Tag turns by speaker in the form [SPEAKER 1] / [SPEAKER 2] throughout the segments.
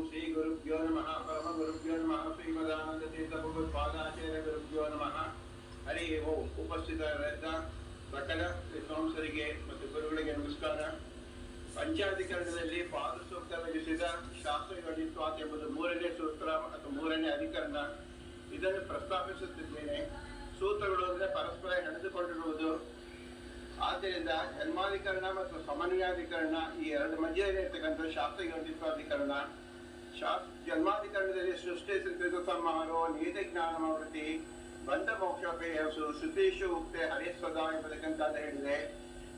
[SPEAKER 1] ಶ್ರೀ ಗುರುಭ್ಯೋ ನಮಃ ಪರಮ ಗುರುಭ್ಯೋ ನಮಃ ಶ್ರೀಮದಾನಂದ ತೀರ್ಥ ಭಗವತ್ಪಾದಾಚಾರ್ಯ ಗುರುಭ್ಯೋ ನಮಃ. ಹರಿ ಓಂ. ಉಪಸ್ಥಿತರಾದ ಸಕಲ ವಿದ್ವಾಂಸರಿಗೆ ಮತ್ತು ಗುರುಗಳಿಗೆ ನಮಸ್ಕಾರ. ಪಂಚಾಧಿಕರಣದಲ್ಲಿ ಪಾದಸೂಕ್ತ ರಚಿಸಿದ ಶಾಸ್ತ್ರಯೋನಿತ್ವಾತ್ ಎಂಬುದು ಮೂರನೇ ಸೂತ್ರ ಅಥವಾ ಮೂರನೇ ಅಧಿಕರಣ. ಇದನ್ನು ಪ್ರಸ್ತಾಪಿಸುತ್ತಿದ್ದೇನೆ. ಸೂತ್ರಗಳು ಅಂದರೆ ಪರಸ್ಪರ ಹೆಣೆದುಕೊಂಡಿರುವುದು. ಆದ್ದರಿಂದ ಜನ್ಮಾಧಿಕರಣ ಮತ್ತು ಸಮನ್ವಯಾಧಿಕರಣ ಈ ಎರಡು ಮಧ್ಯೆ ಇರತಕ್ಕಂಥ ಶಾಸ್ತ್ರಯೋನಿತ್ವಾಧಿಕರಣ. ಜನ್ಮಾಧಿಕರಣದಲ್ಲಿ ಸೃಷ್ಟಿ ಸಿದ್ಧ ಸಂಹಾರೋ ನೀತ ಜ್ಞಾನಮಾವೃತಿ ಬಂಧ ಮೋಕ್ಷಪೇಯಸು ಶ್ರುತೀಶು ಉಕ್ತೆ ಹರಿಸ್ವದ ಎಂಬತಕ್ಕಂಥ ಹೇಳಿದೆ.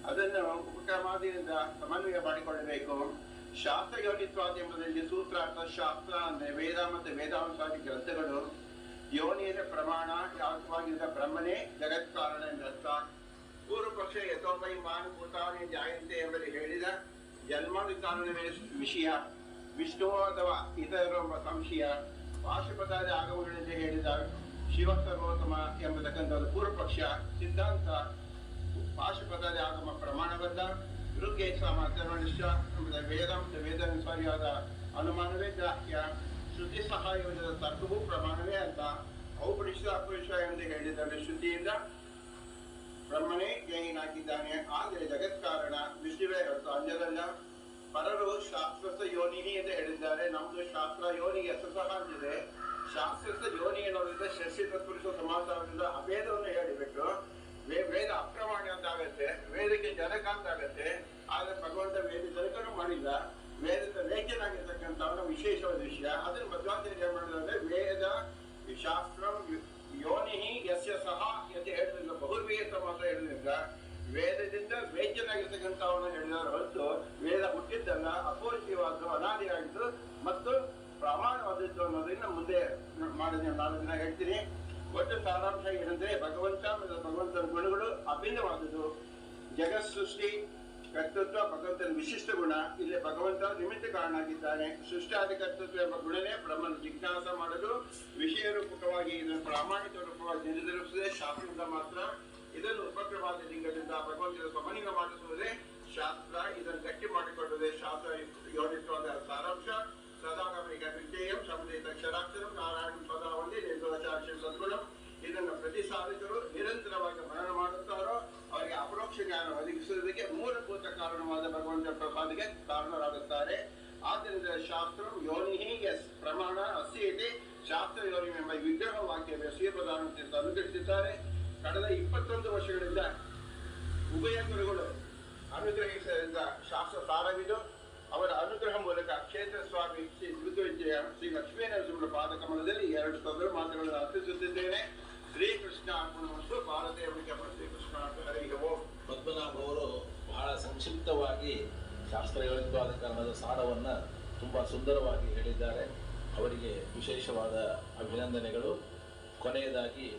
[SPEAKER 1] ಅದನ್ನು ಉಪಕ್ರಮಾದಿಯಿಂದ ಸಮನ್ವಯ ಮಾಡಿಕೊಳ್ಳಬೇಕು. ಶಾಸ್ತ್ರಯೋನಿತ್ವಾದ ಎಂಬುದರಲ್ಲಿ ಸೂತ್ರ ಶಾಸ್ತ್ರ ಅಂದರೆ ವೇದ ಮತ್ತು ವೇದಾಂಶಾದಿ ಗ್ರಂಥಗಳು. ಯೋನಿಯ ಪ್ರಮಾಣ ಯಾವವಾಗಿದ್ದ ಬ್ರಹ್ಮನೇ ಜಗತ್ ಕಾರಣ ಎಂದರ್ಥ. ಪೂರ್ವ ಪಕ್ಷ ಯಥೋಮೈ ಮಾನಭೂತಾನಿ ಜಾಯಂತೆ ಎಂಬಲ್ಲಿ ಹೇಳಿದ ಜನ್ಮಾದಿ ಕಾರಣವೇ ವಿಷಯ, ವಿಷ್ಣು ಅಥವಾ ಇತರೆಂಬ ಸಂಶಯ. ಪಾಶುಪದಾದ ಆಗಮಗಳಲ್ಲಿ ಹೇಳಿದ ಶಿವ ಸರ್ವೋತ್ತಮ ಎಂಬತಕ್ಕಂಥದ್ದು ಪೂರ್ವ ಪಕ್ಷ ಸಿದ್ಧಾಂತ. ಪಾಶುಪದಾದ ಆಗಮ ಪ್ರಮಾಣಬದ್ಧ. ಋಗ್ಯ ಸಾಮರ್ಥ್ಯ ಎಂಬುದ ವೇದಾಂಶ ವೇದಾನುಸಾರಿಯಾದ ಅನುಮಾನವೇ ಗ್ರಾಹ್ಯ. ಶ್ರುತಿ ಸಹಾಯವಾದ ತರ್ಕವೂ ಪ್ರಮಾಣವೇ ಅಂತ. ಔಪನಿಷದ ಅಪುರುಷ ಎಂದು ಹೇಳಿದರೆ ಶ್ರುತಿಯಿಂದ ಬ್ರಹ್ಮನೇ ಜ್ಞೇಯನಾಗಿದ್ದಾನೆ. ಆದರೆ ಜಗತ್ ಕಾರಣ ವಿಷ್ಣುವೇ ಹೊರತು ಅನ್ಯದಲ್ಲ. ಪರರು ಶಾಸ್ತ್ರಸ್ಥ ಯೋನಿಹಿ ಅಂತ ಹೇಳಿದ್ದಾರೆ. ನಮ್ದು ಶಾಸ್ತ್ರ ಯೋನಿಗೆ ಹೆಸರು ಅಂತಿದೆ. ಶಾಸ್ತ್ರಸ್ಥ ಯೋನಿ ಅನ್ನೋದ್ರಿಂದ ಷಷ್ಠಿ ತತ್ಪುರುಷ ಸಮಾಸದಿಂದ ಅಭೇದವನ್ನು ಹೇಳಿಬಿಟ್ಟು ವೇದ ಅಪ್ರಮಾಣ್ಯ ಅಂತಾಗತ್ತೆ, ವೇದಕ್ಕೆ ಜನಕ ಅಂತಾಗತ್ತೆ. ಆದ್ರೆ ಭಗವಂತ ವೇದ ಜನಕನೂ ಮಾಡಿಲ್ಲ. ವೇದದ ಲೇಖನಾಗಿರ್ತಕ್ಕಂಥವರ ವಿಶೇಷವಾದ ವಿಷಯ. ಅದನ್ನು ಮಧ್ವಾಚಾರ್ಯ ಏನ್ ಮಾಡಿದ್ರೆ ವೇದ ಶಾಸ್ತ್ರ ಯೋನಿಹಿ ಯಸ್ಯ ಸಹ ಅಂತ ಹೇಳಿದ್ರಿಂದ ಬಹುರ್ವೇದ ಸಮಾಸ ಹೇಳಿದ್ರಿಂದ ವೇದದಿಂದ ವೇದ್ಯನಾಗಿರ್ತಕ್ಕಂಥವನ್ನ ಹೇಳಿದಾರೆ ಹೊರತು ವೇದ ಹುಟ್ಟಿದ್ದಲ್ಲ, ಅಪೂರ್ತಿವಾದ್ದು, ಅನಾದಿಯಾಗಿದ್ದು ಮತ್ತು ಪ್ರಮಾಣವಾದದ್ದು ಅನ್ನೋದನ್ನ ಮುಂದೆ ಮಾಡಿದ 4 ದಿನ ಹೇಳ್ತೀನಿ. ಒಟ್ಟು ಸಾರಾಂಶ ಏನಂದ್ರೆ ಭಗವಂತ ಮತ್ತು ಭಗವಂತನ ಗುಣಗಳು ಅಭಿನ್ನವಾದದ್ದು. ಜಗತ್ ಸೃಷ್ಟಿ ಕರ್ತೃತ್ವ ಭಗವಂತನ ವಿಶಿಷ್ಟ ಗುಣ. ಇಲ್ಲಿ ಭಗವಂತ ನಿಮಿತ್ತ ಕಾರಣ ಆಗಿದ್ದಾನೆ. ಸೃಷ್ಟಿಯಾದಿ ಕರ್ತೃತ್ವ ಎಂಬ ಗುಣನೇ ಬ್ರಹ್ಮನ ಜಿಜ್ಞಾಸ ಮಾಡಲು ವಿಷಯ ರೂಪಕವಾಗಿ ಇದನ್ನು ಪ್ರಾಮಾಣಿಕ ರೂಪವಾಗಿ ನಿರ್ಧರಿಸುವುದೇ ಶಾಸ್ತ್ರದಿಂದ ಮಾತ್ರ. ಇದನ್ನು ಉಪಕ್ರಮವಾದ ಲಿಂಗದಿಂದ ಭಗವಂತನ ಸಮನ್ವಯ ಮಾಡಿಸುವುದೇ ಶಾಸ್ತ್ರ. ಇದನ್ನು ಗಟ್ಟಿ ಮಾಡಿಕೊಳ್ಳುವುದೇ ಶಾಸ್ತ್ರ ಯೋನಿತ್ವದ ಸಾರಾಂಶ. ಸದಾಗಮನಿಕ ವಿದ್ಯೆಯಂ ಸಮುದಿತ ಅಕ್ಷರಾಕ್ಷರಂ ನಾರಾಯಣ ಸದಾ ಒಂದೇ ನಿರ್ದೋಷಾಕ್ಷರ ಸದ್ಗುಣಂ. ಇದನ್ನು ಪ್ರತಿ ಸಾಧಕರು ನಿರಂತರವಾಗಿ ಮನನ ಮಾಡುತ್ತಾರೋ ಅವರಿಗೆ ಅಪರೋಕ್ಷ ಜ್ಞಾನ ಒದಗಿಸುವುದಕ್ಕೆ ಮೂಲಭೂತ ಕಾರಣವಾದ ಭಗವಂತನ ಪ್ರಸಾದಕ್ಕೆ ಕಾರಣರಾಗುತ್ತಾರೆ. ಆದ್ದರಿಂದ ಶಾಸ್ತ್ರ ಯೋನಿಹಿ ಎಸ್ ಪ್ರಮಾಣ ಅಸ್ತಿ ಶಾಸ್ತ್ರ ಯೋನಿ ಎಂಬ ವಿಗ್ರಹ ವಾಕ್ಯ ಶ್ರೀಪ್ರಧಾನ ಅನುಗ್ರಹಿಸಿದ್ದಾರೆ. ಕಳೆದ 21 ವರ್ಷಗಳಿಂದ ಉಭಯ ಗುರುಗಳು ಅನುಗ್ರಹಿಸಿದ ಶಾಸ್ತ್ರ ಸಾರವಿದು. ಅವರ ಅನುಗ್ರಹ ಮೂಲಕ ಕ್ಷೇತ್ರ ಸ್ವಾಮಿ ಶ್ರೀ ಋತುವಿಜಯ ಶ್ರೀ ಲಕ್ಷ್ಮೀನರಸಿಂಹರ ಪಾದಕಮಲದಲ್ಲಿ 2 ಸ್ತೋತ್ರ ಮಾತುಗಳನ್ನು ಅರ್ಪಿಸುತ್ತಿದ್ದೇನೆ. ಶ್ರೀಕೃಷ್ಣ ಅರ್ಪಣಮಸ್ತು. ಭಾರತೀಯ ಶ್ರೀಕೃಷ್ಣ ಹರಿ ಓಂ.
[SPEAKER 2] ಪದ್ಮನಾಭ ಅವರು ಬಹಳ ಸಂಕ್ಷಿಪ್ತವಾಗಿ ಶಾಸ್ತ್ರಯೋನಿತ್ವಾಧಿಕರಣದ ಸಾರವನ್ನು ತುಂಬ ಸುಂದರವಾಗಿ ಹೇಳಿದ್ದಾರೆ. ಅವರಿಗೆ ವಿಶೇಷವಾದ ಅಭಿನಂದನೆಗಳು. ಕೊನೆಯದಾಗಿ